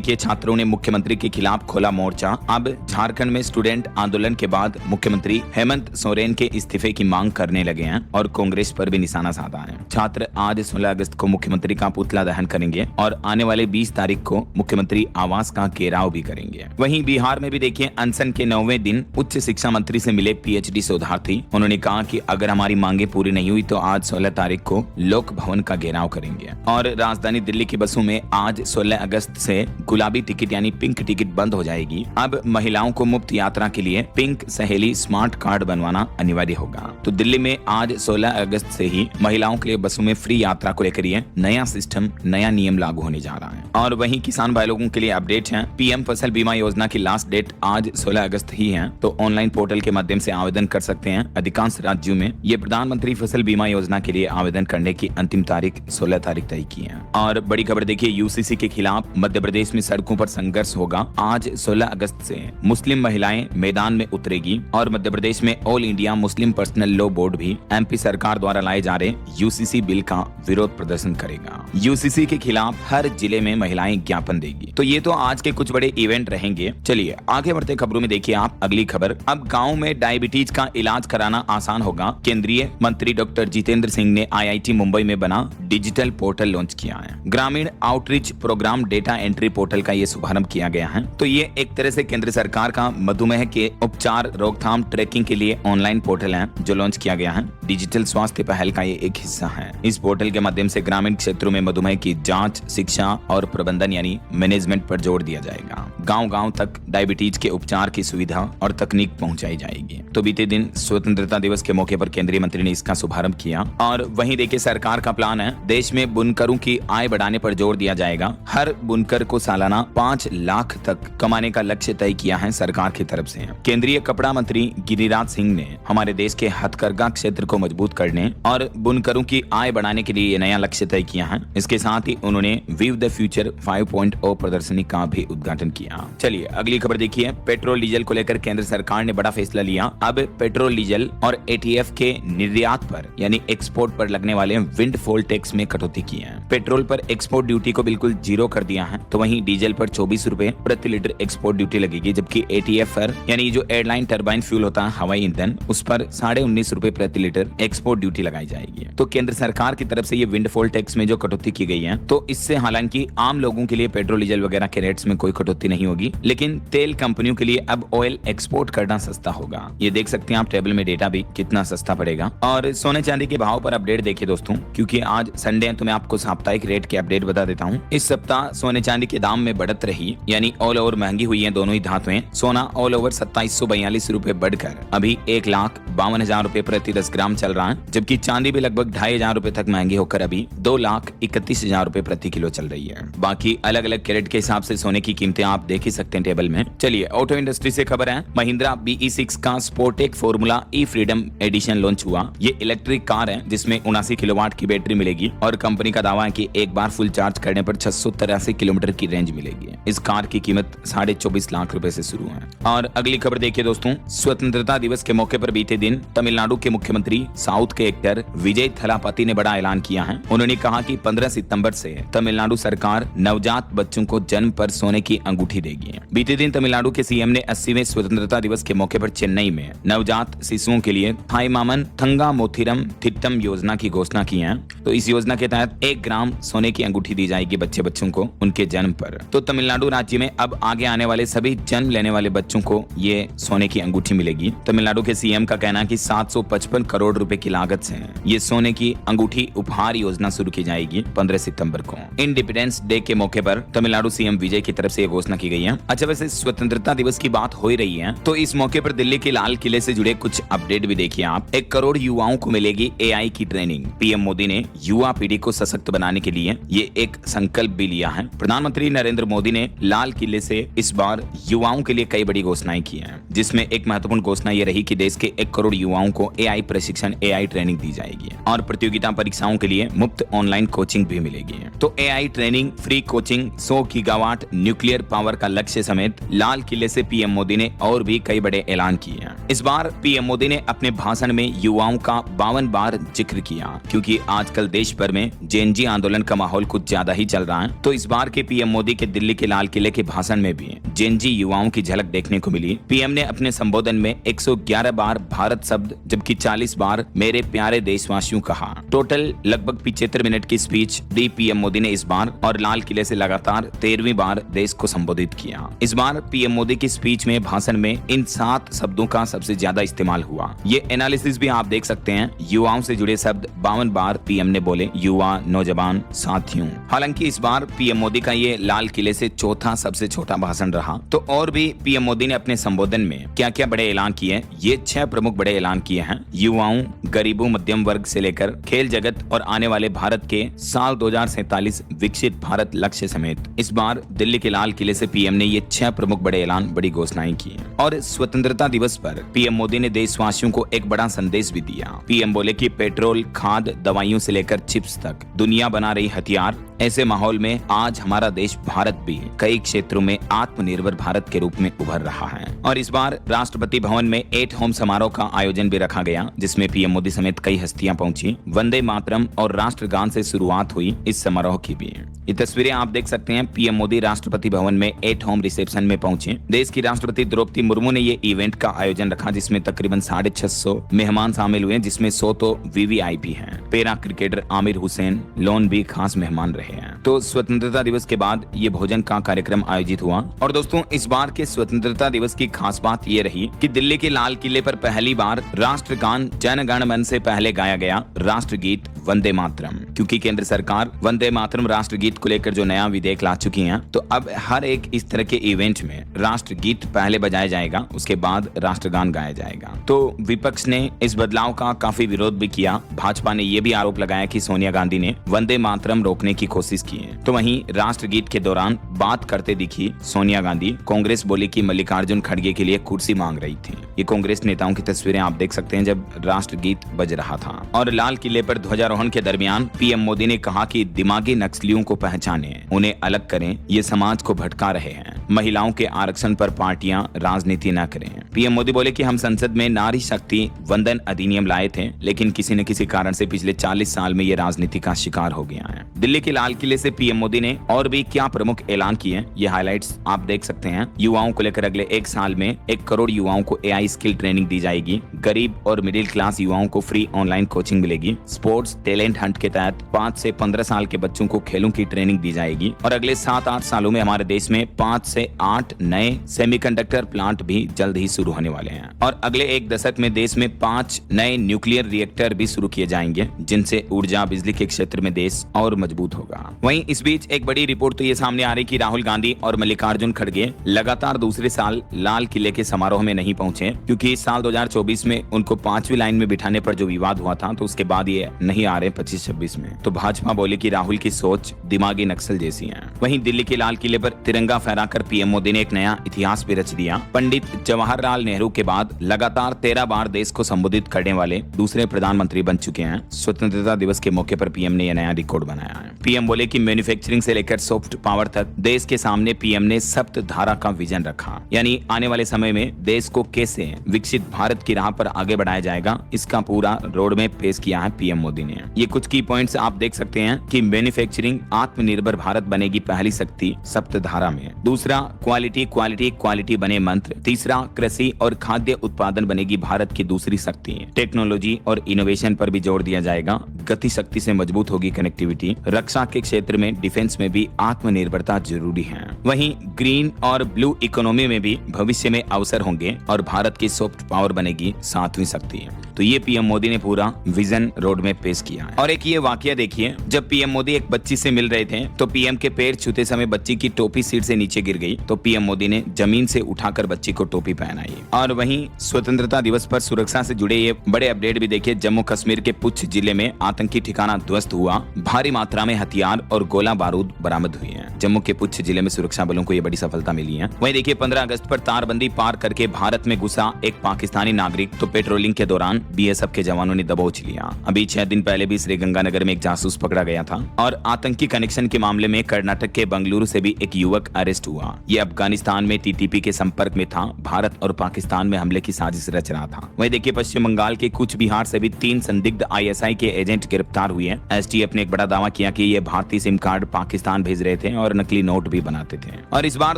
देखिए छात्रों ने मुख्यमंत्री के खिलाफ खोला मोर्चा। अब झारखंड में स्टूडेंट आंदोलन के बाद मुख्यमंत्री हेमंत सोरेन के इस्तीफे की मांग करने लगे हैं और कांग्रेस पर भी निशाना साधा है। छात्र आज 16 अगस्त को मुख्यमंत्री का पुतला दहन करेंगे और आने वाले 20 तारीख को मुख्यमंत्री आवास का घेराव भी करेंगे। वहीं बिहार में भी देखिए अनशन के 9वें दिन उच्च शिक्षा मंत्री से मिले पीएचडी शोधार्थी। उन्होंने कहा कि अगर हमारी मांगे पूरी नहीं हुई तो आज 16 तारीख को लोक भवन का घेराव करेंगे। और राजधानी दिल्ली की बसों में आज 16 अगस्त से गुलाबी टिकट यानी पिंक टिकट बंद हो जाएगी। अब महिलाओं को मुफ्त यात्रा के लिए पिंक सहेली स्मार्ट कार्ड बनवाना अनिवार्य होगा। तो दिल्ली में आज 16 अगस्त से ही महिलाओं के लिए बसों में फ्री यात्रा को लेकर ये नया सिस्टम, नया नियम लागू होने जा रहा है। और वहीं किसान भाई लोगों के लिए अपडेट है। पीएम फसल बीमा योजना की लास्ट डेट आज 16 अगस्त ही है, तो ऑनलाइन पोर्टल के माध्यम से आवेदन कर सकते हैं। अधिकांश राज्यों में ये प्रधानमंत्री फसल बीमा योजना के लिए आवेदन करने की अंतिम तारीख 16 तारीख तय की है। और बड़ी खबर देखिए, यूसीसी के खिलाफ मध्य प्रदेश में सड़कों पर संघर्ष होगा। आज 16 अगस्त से मुस्लिम महिलाएं मैदान में उतरेगी और मध्य प्रदेश में all India Muslim personal law board भी एमपी सरकार द्वारा लाए जा रहे यूसीसी बिल का विरोध प्रदर्शन करेगा। यूसीसी के खिलाफ हर जिले में महिलाएं ज्ञापन देगी। तो ये तो आज के कुछ बड़े इवेंट रहेंगे। चलिए आगे बढ़ते खबरों में देखिए आप अगली खबर। अब गाँव में डायबिटीज का इलाज कराना आसान होगा। केंद्रीय मंत्री डॉक्टर जितेंद्र सिंह ने IIT मुंबई में बना डिजिटल पोर्टल लॉन्च किया है। ग्रामीण outreach program data entry portal का ये शुभारंभ किया गया है। तो ये एक तरह से केंद्र सरकार का मधुमेह के उपचार रोकथाम ट्रैकिंग के लिए ऑनलाइन पोर्टल है जो लॉन्च किया गया है। डिजिटल स्वास्थ्य पहल का ये एक हिस्सा है। इस पोर्टल के माध्यम से ग्रामीण क्षेत्रों में मधुमेह की जांच, शिक्षा और प्रबंधन यानी मैनेजमेंट पर जोर दिया जाएगा। गांव-गांव तक डायबिटीज के उपचार की सुविधा और तकनीक पहुंचाई जाएगी। तो बीते दिन स्वतंत्रता दिवस के मौके पर केंद्रीय मंत्री ने इसका शुभारंभ किया। और वहीं देखिए सरकार का प्लान है, देश में बुनकरों की आय बढ़ाने पर जोर दिया जाएगा। हर बुनकर को सालाना 5 लाख तक कमाने का लक्ष्य तय किया है सरकार की तरफ से। केंद्रीय कपड़ा मंत्री गिरिराज सिंह ने हमारे देश के हथकरघा क्षेत्र को मजबूत करने और बुनकरों की आय बढ़ाने के लिए नया लक्ष्य तय किया है। इसके साथ ही उन्होंने वीव द फ्यूचर 5.0 प्रदर्शनी का भी उद्घाटन किया। चलिए अगली खबर देखिए। पेट्रोल डीजल को लेकर केंद्र सरकार ने बड़ा फैसला लिया। अब पेट्रोल डीजल और ATF के निर्यात पर यानी एक्सपोर्ट पर लगने वाले विंडफॉल टैक्स में कटौती की है। पेट्रोल पर एक्सपोर्ट ड्यूटी को बिल्कुल जीरो कर दिया है। तो वहीं डीजल पर 24 रुपए प्रति लीटर एक्सपोर्ट ड्यूटी लगेगी, जबकि ATF पर यानी जो एयरलाइन टरबाइन फ्यूल होता है हवाई ईंधन, उस पर 19.5 रुपए प्रति लीटर एक्सपोर्ट ड्यूटी लगाई जाएगी। तो केंद्र सरकार की तरफ से ये विंडफॉल टैक्स में जो कटौती की गई है, तो इससे हालांकि आम लोगों के लिए पेट्रोल डीजल वगैरह के रेट्स में कोई कटौती नहीं होगी, लेकिन तेल कंपनियों के लिए अब ऑयल एक्सपोर्ट करना सस्ता होगा। ये देख सकते हैं आप टेबल में डेटा भी कितना सस्ता पड़ेगा। और सोने चांदी के भाव पर अपडेट देखिए दोस्तों, क्योंकि आज संडे है तो मैं आपको साप्ताहिक रेट के अपडेट बता देता हूँ। इस सप्ताह सोने चांदी के दाम में बढ़त रही, यानी ऑल ओवर महंगी हुई है दोनों ही धातुएं। सोना ऑल ओवर 2742 रुपए बढ़कर अभी 1,52,000 रुपए प्रति 10 ग्राम चल रहा है, जबकि चांदी भी लगभग 2,500 रुपए तक महंगी होकर अभी 2,31,000 रुपए प्रति किलो चल रही है। बाकी अलग अलग कैरेट के हिसाब से सोने की कीमतें आप देख ही सकते हैं टेबल में। चलिए ऑटो इंडस्ट्री से खबर है। महिंद्रा BE6 का स्पोर्टेक फॉर्मूला ई फ्रीडम एडिशन लॉन्च हुआ। ये इलेक्ट्रिक कार है जिसमें 79 किलोवाट की बैटरी मिलेगी और कंपनी का दावा है कि एक बार फुल चार्ज करने पर 683 किलोमीटर की रेंज मिलेगी। इस कार की कीमत 24.5 लाख रुपए से शुरू है। और अगली खबर देखिए दोस्तों, स्वतंत्रता दिवस के मौके पर बीते दिन तमिलनाडु के मुख्यमंत्री साउथ के एक्टर विजय थलापति ने बड़ा ऐलान किया है। उन्होंने कहा कि 15 सितंबर से तमिलनाडु सरकार नवजात बच्चों को जन्म पर सोने की अंगूठी देगी। बीते दिन तमिलनाडु के सीएम ने 80वें स्वतंत्रता दिवस के मौके पर चेन्नई में नवजात शिशुओं के लिए थाईमामन थंगा मोथिरम थिट्टम योजना की घोषणा की है। तो इस योजना के तहत 1 ग्राम सोने की अंगूठी दी जाएगी बच्चों को उनके जन्म पर। तो तमिलनाडु राज्य में अब आगे आने वाले सभी जन्म लेने वाले बच्चों को ये सोने की अंगूठी मिलेगी। तमिलनाडु के सीएम का कहना है कि 755 करोड़ रुपए की लागत से ये सोने की अंगूठी उपहार योजना शुरू की जाएगी 15 सितंबर को। इंडिपेंडेंस डे के मौके पर तमिलनाडु सीएम विजय की तरफ से ये घोषणा की गई है। अच्छा, वैसे स्वतंत्रता दिवस की बात हो ही रही है तो इस मौके पर दिल्ली के लाल किले से जुड़े कुछ अपडेट भी देखिए आप। 1 करोड़ युवाओं को मिलेगी AI की ट्रेनिंग। पीएम मोदी ने युवा पीढ़ी को सशक्त बनाने के लिए ये एक संकल्प भी लिया है। प्रधानमंत्री नरेंद्र मोदी ने लाल किले से इस बार युवाओं के लिए कई बड़ी घोषणाएं की हैं, जिसमें एक महत्वपूर्ण घोषणा ये रही कि देश के 1 करोड़ युवाओं को AI प्रशिक्षण, AI ट्रेनिंग दी जाएगी और प्रतियोगिता परीक्षाओं के लिए मुफ्त ऑनलाइन कोचिंग भी मिलेगी। तो AI training, free coaching, 100 gigawatt nuclear power का लक्ष्य समेत लाल किले से पीएम मोदी ने और भी कई बड़े ऐलान किए हैं। इस बार पीएम मोदी ने अपने भाषण में युवाओं का 52 बार जिक्र किया, क्योंकि आजकल देश भर में जेन जी आंदोलन का माहौल कुछ ज्यादा ही चल रहा है। तो इस बार के पीएम मोदी के दिल्ली के लाल किले के भाषण में भी जेनजी युवाओं की झलक देखने को मिली। पीएम ने अपने संबोधन में 111 बार भारत शब्द जबकि 40 बार मेरे प्यारे देशवासियों कहा। टोटल लगभग 75 मिनट की स्पीच दी पीएम मोदी ने इस बार, और लाल किले से लगातार 13वीं बार देश को संबोधित किया। इस बार पीएम मोदी की स्पीच में, भाषण में इन 7 शब्दों का सबसे ज्यादा इस्तेमाल हुआ। ये एनालिसिस भी आप देख सकते हैं। युवाओं से जुड़े शब्द 52 बार पीएम ने बोले, युवा, नौजवान, साथियों। हालांकि इस बार पीएम मोदी का ये लाल किले से चौथा सबसे छोटा भाषण रहा। तो और भी पीएम मोदी ने अपने संबोधन में क्या क्या बड़े ऐलान किए, ये 6 प्रमुख बड़े ऐलान किए हैं। युवाओं, गरीबों, मध्यम वर्ग से लेकर खेल जगत और आने वाले भारत के साल 2047 विकसित भारत लक्ष्य समेत इस बार दिल्ली के लाल किले से पीएम ने ये 6 प्रमुख बड़े ऐलान, बड़ी घोषणाएं की। और स्वतंत्रता दिवस पर पीएम मोदी ने देशवासियों को एक बड़ा संदेश भी दिया। पीएम बोले कि पेट्रोल, खाद, दवाइयों से लेकर चिप्स तक दुनिया बना रही हथियार। ऐसे माहौल में आज हमारा देश भारत भी कई क्षेत्रों में आत्मनिर्भर भारत के रूप में उभर रहा है। और इस बार राष्ट्रपति भवन में एट होम समारोह का आयोजन भी रखा गया, जिसमें पीएम मोदी समेत कई हस्तियां पहुंची। वंदे मातरम और राष्ट्रगान से शुरुआत हुई इस समारोह की भी। ये तस्वीरें आप देख सकते हैं। पीएम मोदी राष्ट्रपति भवन में एट होम रिसेप्शन में पहुंचे। देश की राष्ट्रपति द्रौपदी मुर्मू ने ये इवेंट का आयोजन रखा, जिसमें तकरीबन 650 मेहमान शामिल हुए, जिसमें 100 तो वीवीआईपी हैं। Para cricketer Aamir Hussain loan भी खास मेहमान रहे हैं। तो स्वतंत्रता दिवस के बाद ये भोजन का कार्यक्रम आयोजित हुआ। और दोस्तों, इस बार के स्वतंत्रता दिवस की खास बात ये रही कि दिल्ली के लाल किले पर पहली बार राष्ट्रगान जन गण मन से पहले गाया गया राष्ट्रगीत वंदे मातरम। क्योंकि केंद्र सरकार वंदे मातरम राष्ट्रगीत को लेकर जो नया विधेयक ला चुकी है, तो अब हर एक इस तरह के इवेंट में राष्ट्रगीत पहले बजाया जाएगा, उसके बाद राष्ट्रगान गाया जाएगा। तो विपक्ष ने इस बदलाव का काफी विरोध भी किया। भाजपा ने यह भी आरोप लगाया कि सोनिया गांधी ने वंदे मातरम रोकने की कोशिश की है। तो वहीं राष्ट्रगीत के दौरान बात करते दिखी सोनिया गांधी। कांग्रेस बोली कि मल्लिकार्जुन खड़गे के लिए कुर्सी मांग रही थी। ये कांग्रेस नेताओं की तस्वीरें आप देख सकते हैं जब राष्ट्रगीत बज रहा था। और लाल किले पर ध्वजारोहण के दरमियान पीएम मोदी ने कहा कि दिमागी नक्सलियों को पहचाने, उन्हें अलग करें, ये समाज को भटका रहे हैं। महिलाओं के आरक्षण पर पार्टियां राजनीति न करें। पीएम मोदी बोले कि हम संसद में नारी शक्ति वंदन अधिनियम लाए थे, लेकिन किसी न किसी कारण से पिछले 40 साल में ये राजनीति का शिकार हो गया है। दिल्ली के लाल किले से पीएम मोदी ने और भी क्या प्रमुख ऐलान किए, ये हाइलाइट्स आप देख सकते हैं। युवाओं को लेकर अगले 1 साल में 1 करोड़ युवाओं को एआई स्किल ट्रेनिंग दी जाएगी। गरीब और मिडिल क्लास युवाओं को फ्री ऑनलाइन कोचिंग मिलेगी। स्पोर्ट्स टैलेंट हंट के तहत 5 से 15 साल के बच्चों को खेलों की ट्रेनिंग दी जाएगी। और अगले 7-8 सालों में हमारे देश में 5 से 8 नए सेमीकंडक्टर प्लांट भी जल्द ही शुरू होने वाले हैं। और अगले 1 दशक में देश में 5 नए न्यूक्लियर रिएक्टर भी शुरू किए जाएंगे, जिनसे ऊर्जा बिजली के क्षेत्र में देश और मजबूत होगा। वहीं इस बीच एक बड़ी रिपोर्ट तो ये सामने आ रही कि राहुल गांधी और मल्लिकार्जुन खड़गे लगातार दूसरे साल लाल किले के समारोह में नहीं पहुंचे, क्योंकि इस साल 2024 में उनको 5वीं लाइन में बिठाने पर जो विवाद हुआ था, तो उसके बाद ये नहीं आ रहे 25-26 में। तो भाजपा बोले कि राहुल की सोच दिमागी नक्सल जैसी है। वहीं दिल्ली के लाल किले पर तिरंगा फहराकर पीएम मोदी ने एक नया इतिहास भी रच दिया। पंडित जवाहरलाल नेहरू के बाद लगातार 13 बार देश को संबोधित करने वाले दूसरे प्रधानमंत्री बन चुके हैं। स्वतंत्रता दिवस के मौके पर पीएम ने यह नया रिकॉर्ड बनाया है। पीएम बोले कि मैन्युफैक्चरिंग से लेकर सॉफ्ट पावर तक देश के सामने पीएम ने सप्त धारा का विजन रखा, यानी आने वाले समय में देश को कैसे विकसित भारत की राह पर आगे बढ़ाया जाएगा, इसका पूरा रोड मैप पेश किया है पीएम मोदी ने। ये कुछ की पॉइंट्स आप देख सकते हैं कि मैन्युफैक्चरिंग आत्मनिर्भर भारत बनेगी पहली शक्ति सप्त धारा में। दूसरा, क्वालिटी क्वालिटी क्वालिटी बने मंत्र। तीसरा, कृषि और खाद्य उत्पादन बनेगी भारत की दूसरी शक्ति। टेक्नोलॉजी और इनोवेशन पर भी जोर दिया जाएगा। गति शक्ति से मजबूत होगी कनेक्टिविटी। रक्षा के क्षेत्र में, डिफेंस में भी आत्मनिर्भरता जरूरी है। वहीं ग्रीन और ब्लू इकोनॉमी में भी भविष्य में अवसर होंगे और भारत की सॉफ्ट पावर बनेगी 7वीं शक्ति। तो ये पीएम मोदी ने पूरा विजन रोड में पेश किया है। और एक ये वाकया देखिए, जब पीएम मोदी एक बच्ची से मिल रहे थे तो पीएम के पैर छूते समय बच्ची की टोपी सीट से नीचे गिर गई, तो पीएम मोदी ने जमीन से उठाकर बच्ची को टोपी पहनाई। और वहीं स्वतंत्रता दिवस पर सुरक्षा से जुड़े ये बड़े अपडेट भी देखिए। जम्मू कश्मीर के पुंछ जिले में आतंकी ठिकाना ध्वस्त हुआ। भारी मात्रा में हथियार और गोला बारूद बरामद हुए हैं। जम्मू के पुंछ जिले में सुरक्षा बलों को ये बड़ी सफलता मिली है। वहीं देखिए, 15 अगस्त पर तारबंदी पार करके भारत में घुसा एक पाकिस्तानी नागरिक, तो पेट्रोलिंग के दौरान बीएसएफ के जवानों ने दबोच लिया। अभी 6 दिन पहले भी श्रीगंगानगर में एक जासूस पकड़ा गया था और आतंकी कनेक्शन के मामले में कर्नाटक के बंगलुरु से भी एक युवक अरेस्ट हुआ। ये अफगानिस्तान में टीटीपी के संपर्क में था, भारत और पाकिस्तान में हमले की साजिश रच रहा था। वहीं देखिए पश्चिम बंगाल के कूच बिहार से भी 3 संदिग्ध आईएसआई के एजेंट गिरफ्तार हुए हैं। एसटीएफ ने एक बड़ा दावा किया कि ये भारतीय सिम कार्ड पाकिस्तान भेज रहे थे और नकली नोट भी बनाते थे। और इस बार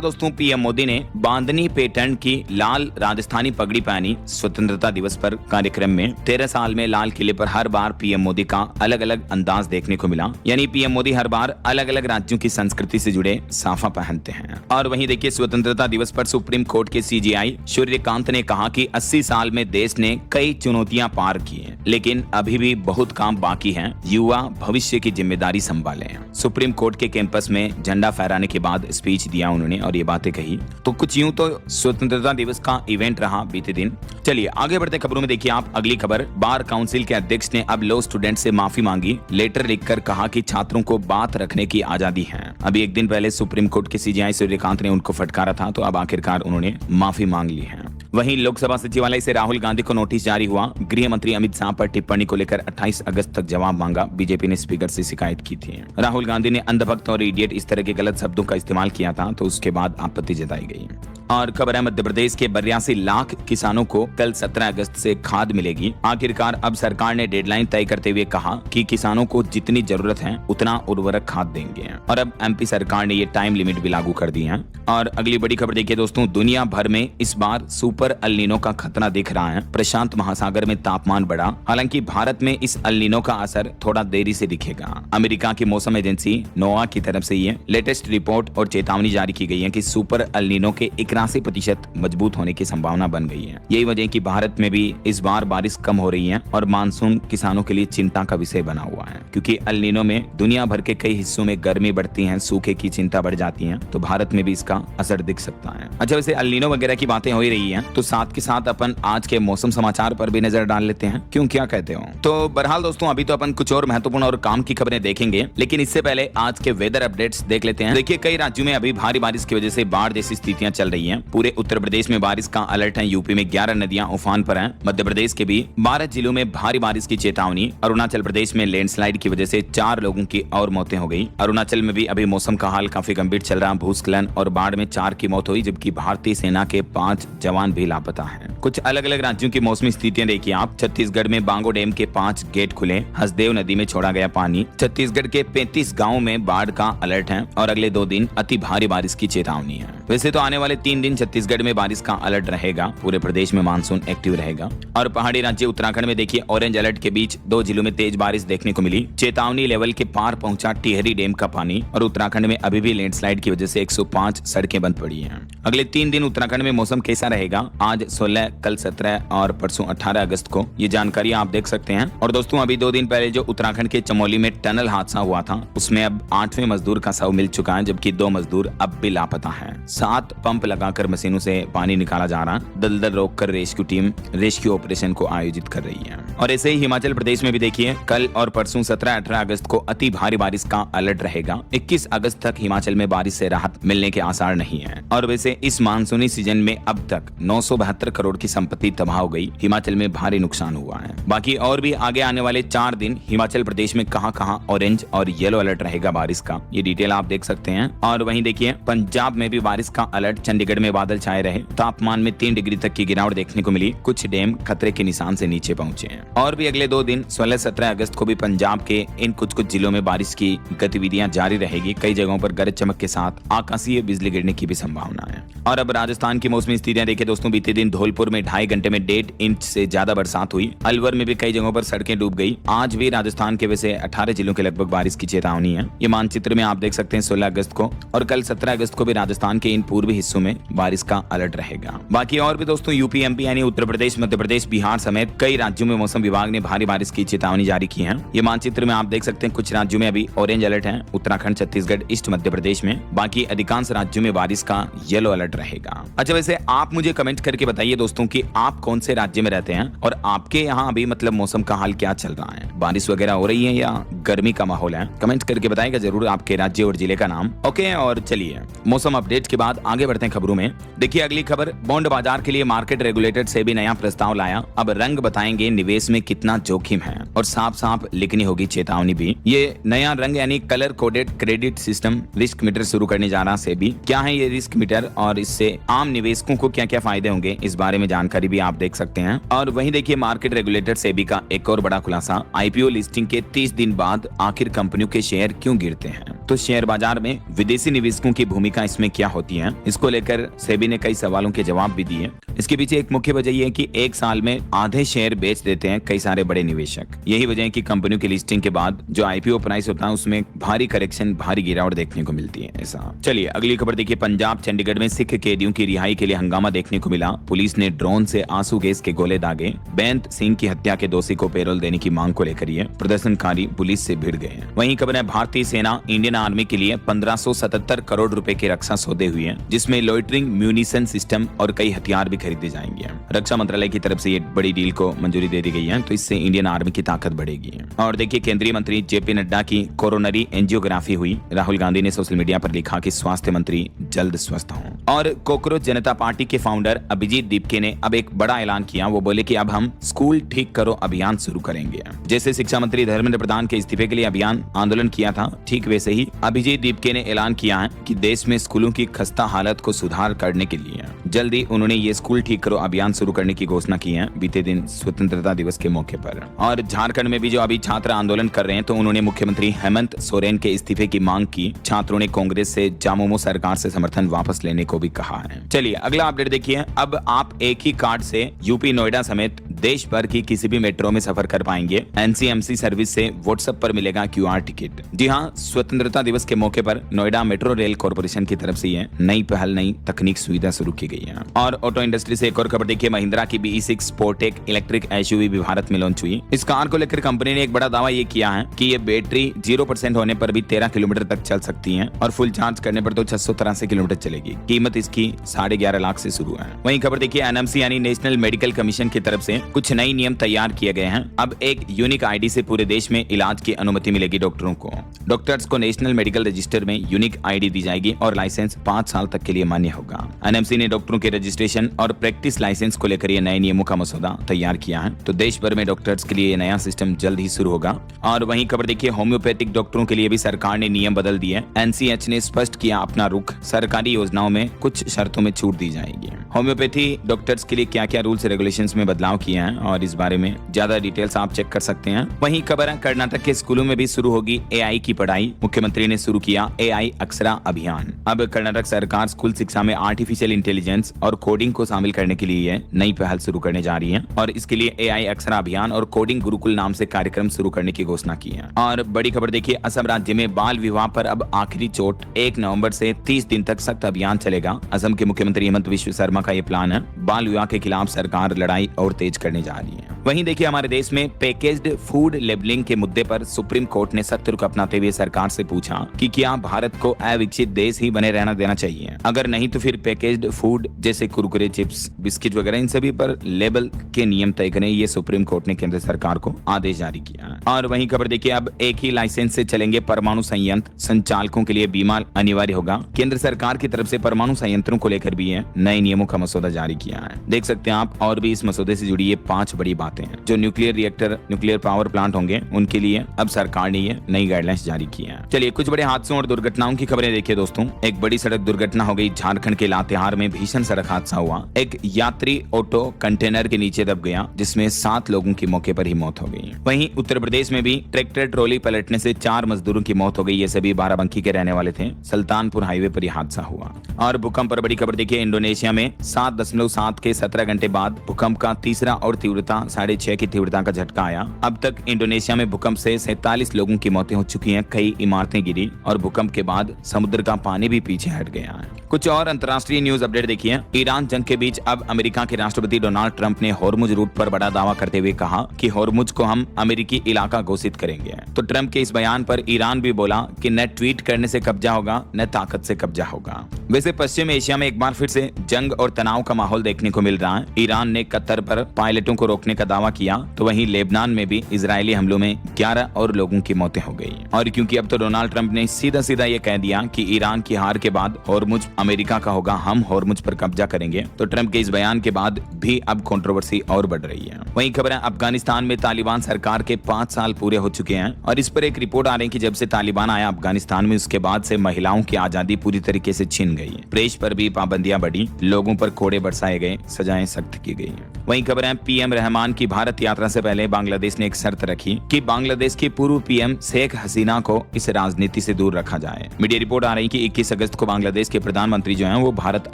दोस्तों पीएम मोदी ने बांधनी पैटर्न की लाल राजस्थानी पगड़ी पहनी। स्वतंत्रता दिवस पर कार्यक्रम में 13 साल में लाल किले पर हर बार पीएम मोदी का अलग अलग अंदाज देखने को मिला, यानी पीएम मोदी हर बार अलग अलग राज्यों की संस्कृति से जुड़े साफा पहनते हैं। और वहीं देखिए स्वतंत्रता दिवस पर सुप्रीम कोर्ट के सीजेआई सूर्यकांत ने कहा कि 80 साल में देश ने कई चुनौतियां पार की हैं, लेकिन अभी भी बहुत काम बाकी है। युवा भविष्य की जिम्मेदारी संभालें। सुप्रीम कोर्ट के कैंपस में झंडा फहराने के बाद स्पीच दिया उन्होंने और ये बातें कही। तो कुछ यूं तो स्वतंत्रता दिवस का इवेंट रहा बीते दिन। चलिए आगे बढ़ते खबरों में देखिए आप अगली खबर। बार काउंसिल के अध्यक्ष ने अब लॉ स्टूडेंट से माफी मांगी। लेटर लिखकर कहा कि छात्रों को बात रखने की आजादी है। अभी एक दिन पहले सुप्रीम कोर्ट के सीजेआई सूर्यकांत ने उनको फटकारा था, तो अब आखिरकार उन्होंने माफी मांग ली है। वहीं लोकसभा सचिवालय से राहुल गांधी को नोटिस जारी हुआ। गृह मंत्री अमित शाह पर टिप्पणी को लेकर 28 अगस्त तक जवाब मांगा। बीजेपी ने स्पीकर से शिकायत की थी। राहुल गांधी ने अंधभक्त और इडियट इस तरह के गलत शब्दों का इस्तेमाल किया था, तो उसके बाद आपत्ति जताई गई। और खबर है मध्य प्रदेश के 82 लाख किसानों को कल 17 अगस्त से खाद मिलेगी। आखिरकार अब सरकार ने डेडलाइन तय करते हुए कहा कि किसानों को जितनी जरूरत है उतना उर्वरक खाद देंगे। और अब एमपी सरकार ने ये टाइम लिमिट भी लागू कर दी है। और अगली बड़ी खबर देखिए दोस्तों, दुनिया भर में इस बार सुपर अल नीनो का खतरा दिख रहा है। प्रशांत महासागर में तापमान बढ़ा, हालांकि भारत में इस अल नीनो का असर थोड़ा देरी से दिखेगा। अमेरिका की मौसम एजेंसी नोआ की तरफ से ये लेटेस्ट रिपोर्ट और चेतावनी जारी की गई है कि सुपर अल नीनो के 81% मजबूत होने की संभावना बन गई है। यही वजह कि भारत में भी इस बार बारिश कम हो रही है और मानसून किसानों के लिए चिंता का विषय बना हुआ है, क्योंकि अल नीनो में दुनिया भर के कई हिस्सों में गर्मी बढ़ती है, सूखे की चिंता बढ़ जाती है, तो भारत में भी इसका असर दिख सकता है। अच्छा, वैसे अल नीनो वगैरह की बातें हो ही रही है, तो साथ के साथ अपन आज के मौसम समाचार पर भी नजर डाल लेते हैं, क्यों क्या कहते हो। तो बहरहाल दोस्तों अभी तो अपन कुछ और महत्वपूर्ण और काम की खबरें देखेंगे, लेकिन इससे पहले आज के वेदर अपडेट्स देख लेते हैं। देखिए कई राज्यों में अभी भारी बारिश की वजह से बाढ़ जैसी स्थितियां चल रही हैं। पूरे उत्तर प्रदेश में बारिश का अलर्ट है। यूपी में 11 नदियां उफान पर हैं। मध्य प्रदेश के भी 12 जिलों में भारी बारिश की चेतावनी। अरुणाचल प्रदेश में लैंडस्लाइड की वजह से 4 लोगों की और मौतें हो गई। अरुणाचल में भी अभी मौसम का हाल काफी गंभीर चल रहा। भूस्खलन और बाढ़ में 4 की मौत हुई, जबकि भारतीय सेना के 5 जवान भी लापता हैं। कुछ अलग अलग राज्यों की मौसमी स्थितियां देखिए आप। छत्तीसगढ़ में बांगो डैम के 5 गेट खुले, हसदेव नदी में छोड़ा गया पानी। छत्तीसगढ़ के 35 गाँव में बाढ़ का अलर्ट है और अगले 2 दिन अति भारी बारिश की चेतावनी है। वैसे तो आने वाले 3 दिन छत्तीसगढ़ में बारिश का अलर्ट रहेगा। पूरे प्रदेश में मानसून एक्टिव रहेगा। और पहाड़ी राज्य उत्तराखंड में देखिए ऑरेंज अलर्ट के बीच 2 जिलों में तेज बारिश देखने को मिली। चेतावनी लेवल के पार पहुंचा टिहरी डैम का पानी। और उत्तराखंड में अभी भी लैंडस्लाइड की वजह से 105 सड़कें बंद पड़ी हैं। अगले 3 दिन उत्तराखंड में मौसम कैसा रहेगा, आज 16, कल 17 और परसों 18 अगस्त को ये जानकारी आप देख सकते हैं। और दोस्तों अभी 2 दिन पहले जो उत्तराखंड के चमोली में टनल हादसा हुआ था, उसमें अब 8वें मजदूर का शव मिल चुका है, जबकि 2 मजदूर अब भी लापता हैं। 7 पंप लगाकर मशीनों से पानी निकाला जा रहा। दलदल रोककर रेस्क्यू टीम रेस्क्यू ऑपरेशन को आयोजित कर रही है। और ऐसे ही हिमाचल प्रदेश में भी देखिए कल और परसों 17-18 अगस्त को अति भारी बारिश का अलर्ट रहेगा। 21 अगस्त तक हिमाचल में बारिश से राहत मिलने के आसार नहीं है। और वैसे इस मानसूनी सीजन में अब तक 972 करोड़ की संपत्ति तबाह हो गई। हिमाचल में भारी नुकसान हुआ है। बाकी और भी आगे आने वाले 4 दिन हिमाचल प्रदेश में कहां-कहां ऑरेंज और येलो अलर्ट रहेगा बारिश का, ये डिटेल आप देख सकते हैं। और वहीं देखिए पंजाब में भी बारिश का अलर्ट। चंडीगढ़ में बादल छाए रहे। तापमान में 3 डिग्री तक की गिरावट देखने को मिली। कुछ डैम खतरे के निशान से नीचे पहुंचे हैं। और भी अगले 2 दिन 16-17 अगस्त को भी पंजाब के इन कुछ जिलों में बारिश की गतिविधियां जारी रहेगी। कई जगहों पर गरज चमक के साथ आकाशीय बिजली गिरने की भी संभावना है। और अब राजस्थान की मौसमी स्थितियां देखिए दोस्तों, बीते दिन धौलपुर में 2.5 घंटे में 1.5 इंच से ज्यादा बरसात हुई। अलवर में भी कई जगहों पर सड़कें डूब गई। आज भी राजस्थान के वैसे 18 जिलों के लगभग बारिश की चेतावनी है। ये मानचित्र में आप देख सकते हैं 16 अगस्त को। और कल 17 अगस्त को भी राजस्थान के इन पूर्वी हिस्सों में बारिश का अलर्ट रहेगा। बाकी और भी दोस्तों यूपी, एमपी यानी उत्तर प्रदेश, मध्य प्रदेश, बिहार समेत कई राज्यों में मौसम विभाग ने भारी बारिश की चेतावनी जारी की है। ये मानचित्र में आप देख सकते हैं कुछ राज्यों में अभी ऑरेंज अलर्ट है। उत्तराखंड, छत्तीसगढ़, ईस्ट मध्य प्रदेश में। बाकी अधिकांश राज्यों में बारिश का येलो अलर्ट रहेगा। अच्छा, वैसे आप मुझे कमेंट कमेंट करके बताइए दोस्तों कि आप कौन से राज्य में रहते हैं और आपके यहाँ अभी मतलब मौसम का हाल क्या चल रहा है, बारिश वगैरह हो रही है या गर्मी का माहौल है। कमेंट करके बताइएगा जरूर आपके राज्य और जिले का नाम। ओके, और चलिए मौसम अपडेट के बाद आगे बढ़ते हैं खबरों में। देखिए अगली खबर, बॉन्ड बाजार के लिए मार्केट रेगुलेटर से भी नया प्रस्ताव लाया। अब रंग बताएंगे निवेश में कितना जोखिम है और साफ साफ लिखनी होगी चेतावनी भी। ये नया रंग यानी colour coded credit system risk meter शुरू करने जा रहा सेबी। क्या है ये रिस्क मीटर और इससे आम निवेशकों को क्या क्या फायदे होंगे, इस बारे में जानकारी भी आप देख सकते हैं। और वहीं देखिए मार्केट रेगुलेटर सेबी का एक और बड़ा खुलासा, आईपीओ लिस्टिंग के 30 दिन बाद आखिर कंपनियों के शेयर क्यों गिरते हैं। तो शेयर बाजार में विदेशी निवेशकों की भूमिका इसमें क्या होती है, इसको लेकर सेबी ने कई सवालों के जवाब भी दिए। इसके पीछे एक मुख्य वजह यह है कि एक साल में आधे शेयर बेच देते हैं कई सारे बड़े निवेशक। यही वजह है कि कंपनियों की लिस्टिंग के बाद जो आईपीओ प्राइस होता है उसमें भारी करेक्शन, भारी गिरावट देखने को मिलती है। ऐसा चलिए अगली खबर देखिए, पंजाब चंडीगढ़ में सिख कैदियों की रिहाई के लिए हंगामा देखने को मिला। पुलिस ने ड्रोन से आंसू गैस के गोले दागे। बेंत सिंह की हत्या के दोषी को पैरोल देने की मांग को लेकर ये प्रदर्शनकारी पुलिस से भिड़ गए। वहीं खबर है, भारतीय सेना इंडियन आर्मी के लिए 1577 करोड़ रुपए के रक्षा सौदे हुए हैं, जिसमें लॉइटरिंग म्यूनिशन सिस्टम और कई हथियार भी खरीदे जाएंगे। रक्षा मंत्रालय की तरफ से ये बड़ी डील को मंजूरी दे दी गई है, तो इससे इंडियन आर्मी की ताकत बढ़ेगी। और देखिए केंद्रीय मंत्री जेपी नड्डा की कोरोनरी एंजियोग्राफी हुई। राहुल गांधी ने सोशल मीडिया पर लिखा कि स्वास्थ्य मंत्री जल्द स्वस्थ हों। और कॉकरोच जनता पार्टी के फाउंडर अभिजीत दीपके ने अब एक बड़ा ऐलान किया। वो बोले कि अब हम स्कूल ठीक करो अभियान शुरू करेंगे। जैसे शिक्षा मंत्री धर्मेंद्र प्रधान के इस्तीफे के लिए अभियान आंदोलन किया था, ठीक वैसे ही अभिजीत दीपके ने ऐलान किया है कि देश में स्कूलों की खस्ता हालत को सुधार करने के लिए जल्दी उन्होंने ये स्कूल ठीक करो अभियान शुरू करने की घोषणा की है, बीते दिन स्वतंत्रता दिवस के मौके पर। और झारखंड में भी जो अभी छात्र आंदोलन कर रहे हैं, तो उन्होंने मुख्यमंत्री हेमंत सोरेन के इस्तीफे की मांग की। छात्रों ने कांग्रेस से जामुमो सरकार से समर्थन वापस लेने को भी कहा है। चलिए अगला अपडेट देखिए, अब आप एक ही कार्ड से यूपी नोएडा समेत देश भर की किसी भी मेट्रो में सफर कर पाएंगे। एनसीएमसी सर्विस से व्हाट्सएप पर मिलेगा क्यूआर टिकट। जी हाँ, स्वतंत्रता दिवस के मौके पर नोएडा मेट्रो रेल कॉर्पोरेशन की तरफ से ये नई पहल, नई तकनीक सुविधा शुरू की गई है। और ऑटो इंडस्ट्री से एक और खबर देखिए, महिंद्रा की BE6 स्पोर्टेक इलेक्ट्रिक एसयूवी भी भारत में लॉन्च हुई। इस कार को लेकर कंपनी ने एक बड़ा दावा ये किया है कि ये बैटरी 0% होने पर भी 13 किलोमीटर तक चल सकती है और फुल चार्ज करने पर तो 683 किलोमीटर चलेगी। कीमत इसकी 11.5 लाख से शुरू है। वहीं खबर देखिए, एनएमसी यानी नेशनल मेडिकल कमीशन की तरफ से कुछ नए नियम तैयार किए गए हैं। अब एक यूनिक आईडी से पूरे देश में इलाज की अनुमति मिलेगी डॉक्टरों को। डॉक्टर्स को नेशनल मेडिकल रजिस्टर में यूनिक आईडी दी जाएगी और लाइसेंस 5 साल तक के लिए मान्य होगा। एनएमसी ने डॉक्टरों के रजिस्ट्रेशन और प्रैक्टिस लाइसेंस को लेकर ये नए नियमों का मसौदा तैयार किया है। तो देश भर में डॉक्टर्स के लिए नया सिस्टम जल्द ही शुरू होगा। और वहीं खबर देखिए, होम्योपैथिक डॉक्टरों के लिए भी सरकार ने नियम बदल दिए। एनसीएच ने स्पष्ट किया अपना रुख, सरकारी योजनाओं में कुछ शर्तों में छूट दी जाएगी। होम्योपैथी डॉक्टर्स के लिए क्या क्या रूल्स रेगुलेशंस में बदलाव किए हैं और इस बारे में ज्यादा डिटेल्स आप चेक कर सकते हैं। वहीं खबर है, कर्नाटक के स्कूलों में भी शुरू होगी एआई की पढ़ाई। मुख्यमंत्री ने शुरू किया एआई अक्षरा अभियान। अब कर्नाटक सरकार स्कूल शिक्षा में आर्टिफिशियल इंटेलिजेंस और कोडिंग को शामिल करने के लिए नई पहल शुरू करने जा रही है और इसके लिए एआई अक्षरा अभियान और कोडिंग गुरुकुल नाम से कार्यक्रम शुरू करने की घोषणा की है। और बड़ी खबर देखिए, असम राज्य में बाल विवाह पर अब आखिरी चोट। 1 नवंबर से 30 दिन तक सख्त अभियान चलेगा। असम के मुख्यमंत्री हेमंत विश्व शर्मा का ये प्लान है। बाल विवाह के खिलाफ सरकार लड़ाई और तेज करने जा रही है। वहीं देखिए, हमारे देश में पैकेज्ड फूड लेबलिंग के मुद्दे पर सुप्रीम कोर्ट ने सख्त रुख अपनाते हुए सरकार से पूछा कि क्या भारत को अविकसित देश ही बने रहना देना चाहिए। अगर नहीं तो फिर पैकेज्ड फूड जैसे कुरकुरे, चिप्स, बिस्किट वगैरह इन सभी पर लेबल के नियम तय करें। ये सुप्रीम कोर्ट ने केंद्र सरकार को आदेश जारी किया। और वहीं खबर देखिए, अब एक ही लाइसेंस से चलेंगे परमाणु संयंत्र। संचालकों के लिए बीमा अनिवार्य होगा। केंद्र सरकार की तरफ से परमाणु संयंत्रों को लेकर भी नए नियमों का मसौदा जारी किया है। देख सकते हैं आप। और भी इस मसौदे से जुड़ी ये 5 बड़ी बातें हैं। जो nuclear reactor, nuclear power plant होंगे उनके लिए अब सरकार ने ये नई गाइडलाइंस जारी की है। चलिए कुछ बड़े हादसों और दुर्घटनाओं की खबरें देखिए दोस्तों। एक बड़ी सड़क दुर्घटना हो गई झारखंड के लातेहार में। भीषण सड़क हादसा हुआ। एक यात्री ऑटो कंटेनर के नीचे दब गया, जिसमें 7 लोगों की मौके पर ही मौत हो गई। वहीं उत्तर प्रदेश में भी ट्रैक्टर ट्रॉली पलटने से 4 मजदूरों की मौत हो गई। ये सभी बाराबंकी के रहने वाले थे। सुल्तानपुर हाईवे पर यह हादसा हुआ। और भूकंप पर बड़ी खबर देखिए, इंडोनेशिया में 7.7 के 17 घंटे बाद भूकंप का तीसरा और तीव्रता 6.5 की तीव्रता का झटका आया। अब तक इंडोनेशिया में भूकंप से 47 लोगों की मौतें हो चुकी हैं, कई इमारतें गिरी और भूकंप के बाद समुद्र का पानी भी पीछे हट गया है। कुछ और अंतर्राष्ट्रीय न्यूज अपडेट देखिए। ईरान जंग के बीच अब अमेरिका के राष्ट्रपति डोनाल्ड ट्रंप ने हॉर्मुज रूट पर बड़ा दावा करते हुए कहा कि हॉर्मुज को हम अमेरिकी इलाका घोषित करेंगे। तो ट्रंप के इस बयान पर ईरान भी बोला कि न ट्वीट करने से कब्जा होगा न ताकत से कब्जा होगा। वैसे पश्चिम एशिया में एक बार फिर से जंग और तनाव का माहौल देखने को मिल रहा है। ईरान ने कतर पर पायलटों को रोकने का दावा किया, तो वहीं लेबनान में भी इजरायली हमलों में 11 और लोगों की मौतें हो गई। और क्योंकि अब तो डोनाल्ड ट्रंप ने सीधा सीधा ये कह दिया कि ईरान की हार के बाद हॉर्मुज अमेरिका का होगा, हम हॉर्मुज पर कब्जा करेंगे, तो ट्रंप के इस बयान के बाद भी अब कंट्रोवर्सी और बढ़ रही है। वहीं खबर है अफगानिस्तान में तालिबान सरकार के 5 साल पूरे हो चुके हैं और इस पर एक रिपोर्ट आ रही है कि जब से तालिबान आया अफगानिस्तान में उसके बाद से महिलाओं की आजादी पूरी तरीके से छिन गई है। प्रेस पर भी पाबंदियां बढ़ी, लोगों पर कोड़े बरसाए गए, सजाएं सख्त की गई। वहीं खबर है पीएम रहमान की भारत यात्रा से पहले बांग्लादेश ने एक शर्त रखी कि बांग्लादेश की पूर्व पीएम शेख हसीना को इस राजनीति से दूर रखा जाए। मीडिया रिपोर्ट आ रही कि 21 अगस्त को बांग्लादेश के प्रधानमंत्री जो हैं वो भारत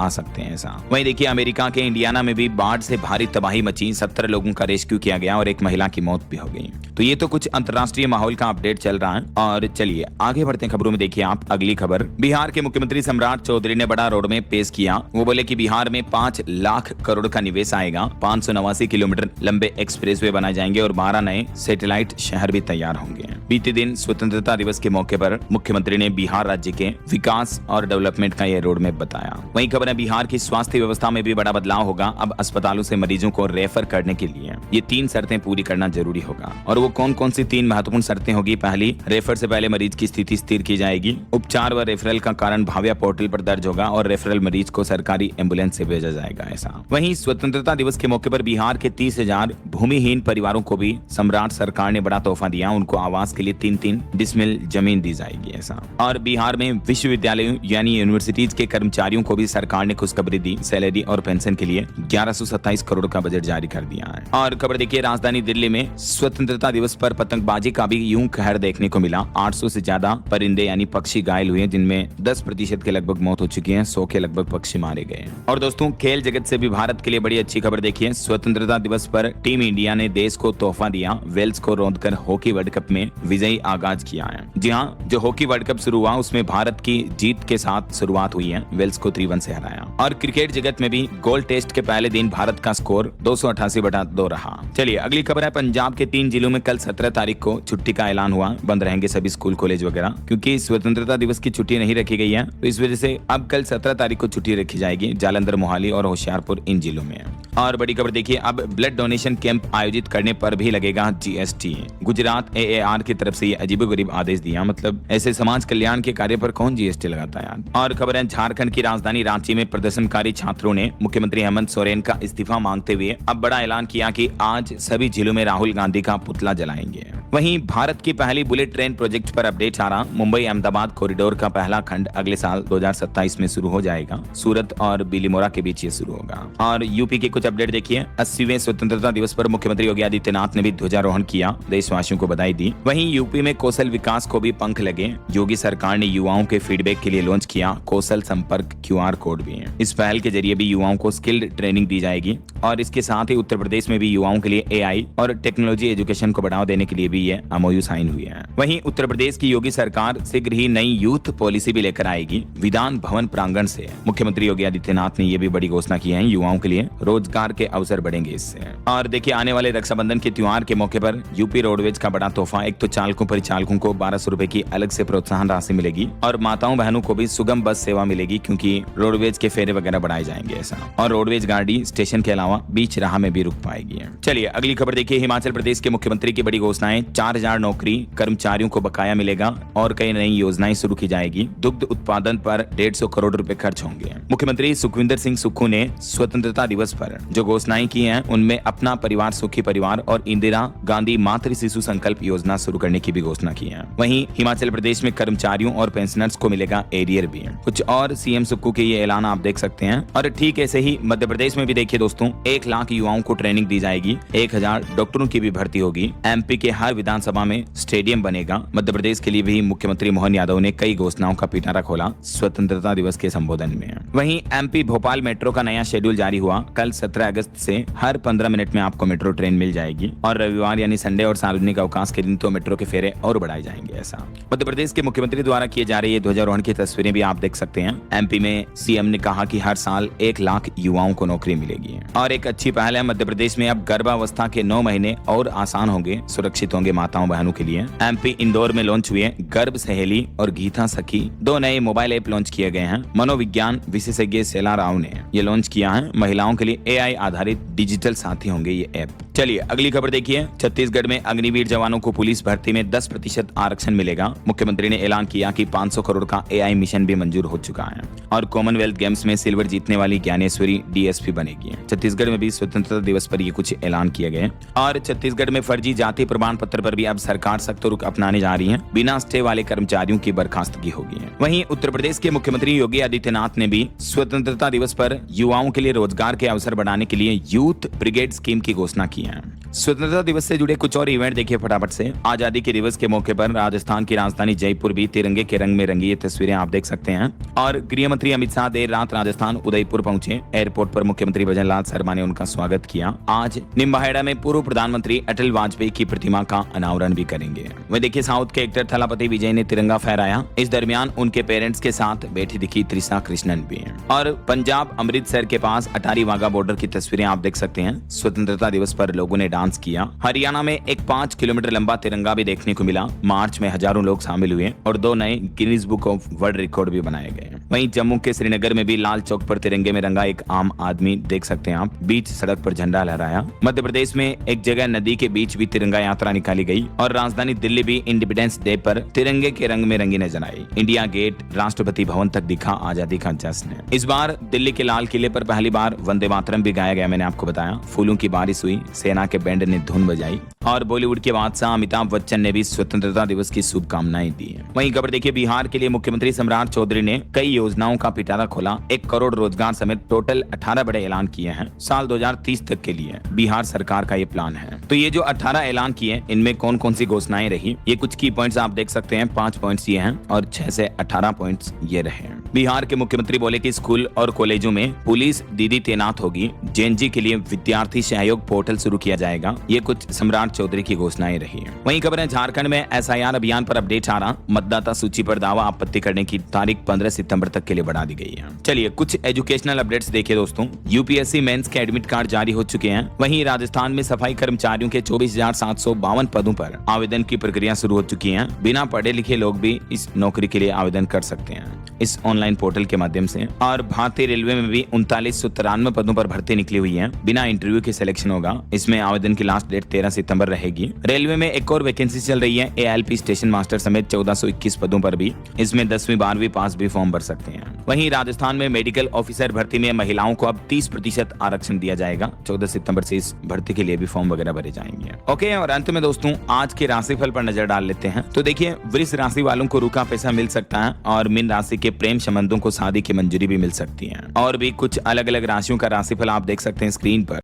आ सकते हैं ऐसा। वहीं देखिए अमेरिका के इंडियाना में भी बाढ़ से भारी तबाही मची, 17 लोगों का रेस्क्यू किया गया और एक महिला की मौत भी हो गई। तो ये तो कुछ अंतर्राष्ट्रीय माहौल का अपडेट चल रहा है। और चलिए आगे बढ़ते हैं खबरों में। देखिए आप अगली खबर, बिहार के मुख्यमंत्री सम्राट चौधरी ने बड़ा रोड मैप पेश किया। वो बोले कि बिहार में 5 लाख करोड़ का निवेश आएगा, 589 किलोमीटर लंबे एक्सप्रेसवे बनाए जाएंगे और 12 नए सैटेलाइट शहर भी तैयार होंगे। बीते दिन स्वतंत्रता दिवस के मौके पर मुख्यमंत्री ने बिहार राज्य के विकास और डेवलपमेंट का यह रोड मैप बताया। वहीं खबर है बिहार की स्वास्थ्य व्यवस्था में भी बड़ा बदलाव होगा। अब अस्पतालों से मरीजों को रेफर करने के लिए ये 3 शर्तें पूरी करना जरूरी होगा। और वो कौन कौन सी 3 महत्वपूर्ण शर्तें होगी? पहली, रेफर से पहले मरीज की स्थिति स्थिर की जाएगी। उपचार व रेफरल का कारण भाव्या पोर्टल पर दर्ज होगा और रेफरल मरीज को सरकारी एम्बुलेंस से भेजा जाएगा ऐसा। वहीं स्वतंत्रता दिवस के मौके पर बिहार के 30,000 भूमिहीन परिवारों को भी सम्राट सरकार ने बड़ा तोहफा दिया। उनको आवास के लिए 3-3 डिसमिल जमीन दी जाएगी ऐसा। और बिहार में विश्वविद्यालयों यानी यूनिवर्सिटीज के कर्मचारियों को भी सरकार ने खुशखबरी दी। सैलरी और पेंशन के लिए 1127 करोड़ का बजट जारी कर दिया है। और खबर देखिए राजधानी दिल्ली में स्वतंत्रता दिवस पर पतंगबाजी का भी यूं कहर देखने को मिला। 800 से ज्यादा परिंदे यानी पक्षी घायल हुए, जिनमें 10% के लगभग मौत हो चुकी है, 100 के लगभग पक्षी मारे गए। और दोस्तों खेल जगत से भी भारत के लिए बड़ी अच्छी खबर देखिए। स्वतंत्रता दिवस पर टीम इंडिया ने देश को तोहफा दिया। वेल्स को रौंदकर हॉकी वर्ल्ड कप में विजयी आगाज किया है। जी हाँ, जो हॉकी वर्ल्ड कप शुरू हुआ उसमें भारत की जीत के साथ शुरुआत हुई है। वेल्स को 3-1 से हराया। और क्रिकेट जगत में भी गोल्ड टेस्ट के पहले दिन भारत का स्कोर 288/2 रहा। चलिए अगली खबर है पंजाब के 3 जिलों में कल 17 तारीख को छुट्टी का ऐलान हुआ। बंद रहेंगे सभी स्कूल कॉलेज वगैरह, क्योंकि स्वतंत्रता दिवस की छुट्टी नहीं रखी गई है। तो इस वजह से अब कल 17 तारीख को छुट्टी रखी जाएगी। जालंधर, मोहाली और होशियारपुर इन जिलों में। और बड़ी खबर देखिए, अब ब्लड डोनेशन कैंप आयोजित करने पर भी लगेगा जीएसटी। गुजरात एएआर की तरफ से ये अजीबोगरीब आदेश दिया। मतलब ऐसे समाज कल्याण के कार्य पर कौन जीएसटी लगाता है यार। और खबर है झारखंड की राजधानी रांची में प्रदर्शनकारी छात्रों ने मुख्यमंत्री हेमंत सोरेन का इस्तीफा मांगते हुए अब बड़ा ऐलान किया कि आज सभी जिलों में राहुल गांधी का पुतला जलाएंगे। वहीं भारत की पहली बुलेट ट्रेन प्रोजेक्ट पर अपडेट आ रहा। मुंबई अहमदाबाद कॉरिडोर का पहला खंड अगले साल 2027 में शुरू हो जाएगा। सूरत और बिलीमोरा के बीच ये शुरू होगा। और यूपी के कुछ अपडेट देखिए। 80वें स्वतंत्रता दिवस पर मुख्यमंत्री योगी आदित्यनाथ ने भी ध्वजारोहण किया, देशवासियों को बधाई दी। वहीं यूपी में कौशल विकास को भी पंख लगे। योगी सरकार ने युवाओं के फीडबैक के लिए लॉन्च किया कौशल संपर्क QR कोड भी है। इस पहल के जरिए भी युवाओं को स्किल्ड ट्रेनिंग दी जाएगी। और इसके साथ ही उत्तर प्रदेश में भी युवाओं के लिए AI और टेक्नोलॉजी एजुकेशन को बढ़ावा देने के लिए भी ये MOU साइन हुई है। वहीं उत्तर प्रदेश की योगी सरकार शीघ्र ही नई यूथ पॉलिसी भी लेकर आएगी। विधान भवन प्रांगण से मुख्यमंत्री योगी आदित्यनाथ ने ये भी बड़ी घोषणा की है। युवाओं के लिए रोजगार के अवसर बढ़ेंगे इससे। और देखिए आने वाले रक्षाबंधन के त्योहार के मौके पर यूपी रोडवेज का बड़ा तोहफा। एक तो चालकों परिचालकों को 1200 रुपए की अलग से प्रोत्साहन राशि मिलेगी और माताओं बहनों को भी सुगम बस सेवा मिलेगी, क्योंकि रोडवेज के फेरे वगैरह बढ़ाए जाएंगे ऐसा। और रोडवेज गाड़ी स्टेशन के अलावा बीच राह में भी रुक पाएगी। चलिए अगली खबर देखिए। हिमाचल प्रदेश के मुख्यमंत्री की बड़ी घोषणाएं। 4000 नौकरी कर्मचारियों को बकाया मिलेगा और कई नई योजनाएं शुरू की जाएगी। दुग्ध उत्पादन पर 150 करोड़ रुपए खर्च होंगे। मुख्यमंत्री सुखविंदर सिंह सुक्खू ने स्वतंत्रता दिवस पर जो घोषणाएं की हैं उनमें अपना परिवार सुखी परिवार और इंदिरा गांधी मातृ शिशु संकल्प योजना शुरू करने की भी घोषणा की है। वहीं हिमाचल प्रदेश में कर्मचारियों और पेंशनर्स को मिलेगा एरियर भी। कुछ और सीएम सुक्खू के ये ऐलान आप देख सकते हैं। और ठीक ऐसे ही मध्य प्रदेश में भी देखिए दोस्तों, 1 लाख युवाओं को ट्रेनिंग दी जाएगी। 1000 डॉक्टरों की भी भर्ती होगी। MP के हर विधानसभा में स्टेडियम बनेगा। मध्य प्रदेश के लिए भी मुख्यमंत्री मोहन यादव ने कई घोषणाओं का पिटारा खोला स्वतंत्रता दिवस के संबोधन में। वहीं एमपी भोपाल मेट्रो का नया शेड्यूल जारी हुआ। कल 17 अगस्त से हर 15 मिनट में आपको मेट्रो ट्रेन मिल जाएगी और रविवार यानी संडे और सार्वजनिक अवकाश के दिन तो मेट्रो के फेरे और बढ़ाए जाएंगे। ऐसा मध्य प्रदेश के मुख्यमंत्री द्वारा किए जा रहे ध्वजारोहण की तस्वीरें भी आप देख सकते हैं। एमपी में सीएम ने कहा कि हर साल 1 लाख युवाओं को नौकरी मिलेगी और एक अच्छी पहल है। मध्य प्रदेश में अब गर्भावस्था के 9 महीने और आसान होंगे, सुरक्षित होंगे माताओं बहनों के लिए। एमपी इंदौर में लॉन्च हुए गर्भ सहेली और गीता सखी 2 नए मोबाइल ऐप लॉन्च किए गए हैं। मनोविज्ञान विशेषज्ञ सेला राव ने ये लॉन्च किया है। महिलाओं के लिए एआई आधारित डिजिटल साथी होंगे ये ऐप। चलिए अगली खबर देखिए। छत्तीसगढ़ में अग्निवीर जवानों को पुलिस भर्ती में 10% आरक्षण मिलेगा। मुख्यमंत्री ने ऐलान किया कि 500 करोड़ का एआई मिशन भी मंजूर हो चुका है और कॉमनवेल्थ गेम्स में सिल्वर जीतने वाली ज्ञानेश्वरी डीएसपी बनेगी। छत्तीसगढ़ में भी स्वतंत्रता दिवस पर ये कुछ ऐलान किए गए और छत्तीसगढ़ में फर्जी जाति प्रमाण पत्र पर भी अब सरकार सख्त रुख अपनाने जा रही है। बिना स्टे वाले कर्मचारियों की बर्खास्तगी होगी। वहीं उत्तर प्रदेश के मुख्यमंत्री योगी आदित्यनाथ ने भी स्वतंत्रता दिवस पर युवाओं के लिए रोजगार के अवसर बढ़ाने के लिए यूथ ब्रिगेड स्कीम की घोषणा की है। स्वतंत्रता दिवस से जुड़े कुछ और इवेंट देखिए फटाफट से। आजादी के दिवस के मौके पर राजस्थान की राजधानी जयपुर भी तिरंगे के रंग में रंगी। ये तस्वीरें आप देख सकते हैं। और गृह मंत्री अमित शाह देर रात राजस्थान उदयपुर पहुंचे। एयरपोर्ट पर मुख्यमंत्री भजनलाल शर्मा ने उनका स्वागत किया। आज निम्बाहेड़ा में पूर्व प्रधानमंत्री अटल वाजपेयी की प्रतिमा का अनावरण भी करेंगे। वह देखिए साउथ के एक्टर थलापति विजय ने तिरंगा फहराया। इस दरमियान उनके पेरेंट्स के साथ बैठी दिखी त्रिशा कृष्णन भी। और पंजाब अमृतसर के पास अटारी वाघा बॉर्डर की तस्वीरें आप देख सकते हैं। स्वतंत्रता दिवस पर लोगों ने डांस किया। हरियाणा में एक 5 किलोमीटर लंबा तिरंगा भी देखने को मिला। मार्च में हजारों लोग शामिल हुए और 2 नए Guinness book of world record भी बनाए गए। वहीं जम्मू के श्रीनगर में भी लाल चौक पर तिरंगे में रंगा एक आम आदमी देख सकते हैं आप, बीच सड़क पर झंडा लहराया। मध्य प्रदेश में एक जगह नदी के बीच भी तिरंगा यात्रा निकाली गई और राजधानी दिल्ली भी इंडिपेंडेंस डे पर तिरंगे के रंग में रंगी नजर आई। इंडिया गेट, राष्ट्रपति भवन तक दिखा आजादी का जश्न। इस बार दिल्ली के लाल किले पर पहली बार वंदे मातरम भी गाया गया। मैंने आपको बताया फूलों की बारिश हुई, सेना के बैंड ने धुन बजाई और बॉलीवुड के बादशाह अमिताभ बच्चन ने भी स्वतंत्रता दिवस की शुभकामनाएं दी। वहीं खबर देखिए बिहार के लिए मुख्यमंत्री सम्राट चौधरी ने कई योजनाओं का पिटारा खोला। 1 करोड़ रोजगार समेत टोटल 18 बड़े ऐलान किए हैं। साल 2030 तक के लिए बिहार सरकार का ये प्लान है। तो ये जो 18 ऐलान किए इनमें कौन कौन सी घोषणाएं रही, ये कुछ की पॉइंट्स आप देख सकते हैं। 5 पॉइंट्स ये हैं और 6 से 18 पॉइंट्स ये रहे। बिहार के मुख्यमंत्री बोले कि स्कूल और कॉलेजों में पुलिस दीदी तैनात होगी। जेएनजी के लिए विद्यार्थी सहयोग पोर्टल शुरू किया जाएगा। ये कुछ सम्राट चौधरी की घोषणाएं रही। वहीं खबर है झारखंड में एसआईआर अभियान पर अपडेट आ रहा। मतदाता सूची पर दावा आपत्ति करने की तारीख 15 सितंबर तक के लिए बढ़ा दी गई है। चलिए कुछ एजुकेशनल अपडेट्स देखिए दोस्तों। यूपीएससी मेंस के एडमिट कार्ड जारी हो चुके हैं। वहीं राजस्थान में सफाई कर्मचारियों के 24,752 पदों पर आवेदन की प्रक्रिया शुरू हो चुकी है। बिना पढ़े लिखे लोग भी इस नौकरी के लिए आवेदन कर सकते हैं इस ऑनलाइन पोर्टल के माध्यम से। और भारतीय रेलवे में भी 3993 पदों पर भर्ती निकली हुई है। बिना इंटरव्यू के सिलेक्शन होगा। इसमें आवेदन की लास्ट डेट 13 सितंबर रहेगी। रेलवे में एक और वैकेंसी चल रही है एएलपी स्टेशन मास्टर समेत 1421 पदों पर भी। इसमें 10वीं 12वीं पास भी फॉर्म भर सकते हैं। वहीं राजस्थान में मेडिकल ऑफिसर भर्ती में महिलाओं को अब 30% आरक्षण दिया जाएगा। 14 सितंबर से इस भर्ती के लिए भी फॉर्म वगैरह भरे जाएंगे। ओके, और अंत में दोस्तों आज के राशिफल पर नजर डाल लेते हैं। तो देखिए वृष राशि वालों को रुका पैसा मिल सकता है और मीन राशि के प्रेम संबंधों को शादी की मंजूरी भी मिल सकती है। और भी कुछ अलग अलग राशियों का राशिफल आप देख सकते हैं स्क्रीन पर।